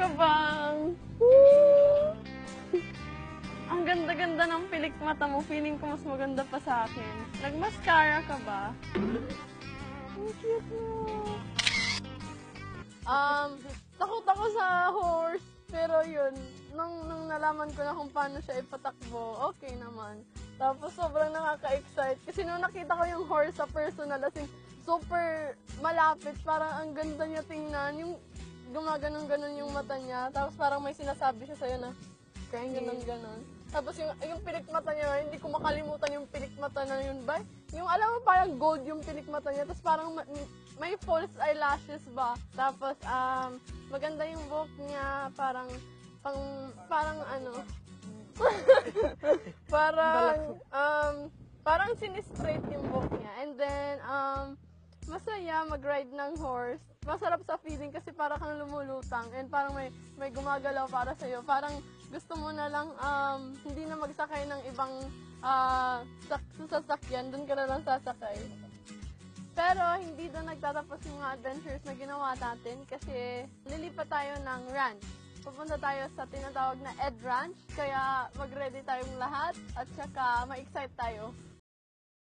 ka bang? Woo! Ang ganda-ganda ng pilik mata mo. Feeling ko mas maganda pa sa akin. Nag-mascara ka ba? Ang cute mo. Takot ako sa horse. Pero yun, nung nalaman ko na kung paano siya ipatakbo, okay naman. Tapos sobrang nakaka-excite. Kasi nung nakita ko yung horse sa personal, as in, super malapit. Parang ang ganda niya tingnan. Yung gumaganon-ganon yung mata niya. Tapos parang may sinasabi siya sa'yo na, kaya ganon-ganon. Tapos yung pilik mata niya, hindi ko makalimutan yung pilik mata na yun ba? Yung alam mo parang gold yung pilik mata niya, tapos parang may false eyelashes ba? Tapos maganda yung buhok niya, parang ano, parang sinistraight yung buhok niya. And then masaya mag-ride ng horse. Masarap sa feeling kasi parang kang lumulutang and parang may gumagalaw para sa'yo. Parang gusto mo na lang hindi na magsakay ng ibang sasakyan. Doon ka na lang sasakay. Pero hindi doon nagtatapos yung mga adventures na ginawa natin kasi lilipat tayo ng ranch. Pupunta tayo sa tinatawag na Ed Ranch. Kaya mag-ready tayong lahat at saka ma-excite tayo.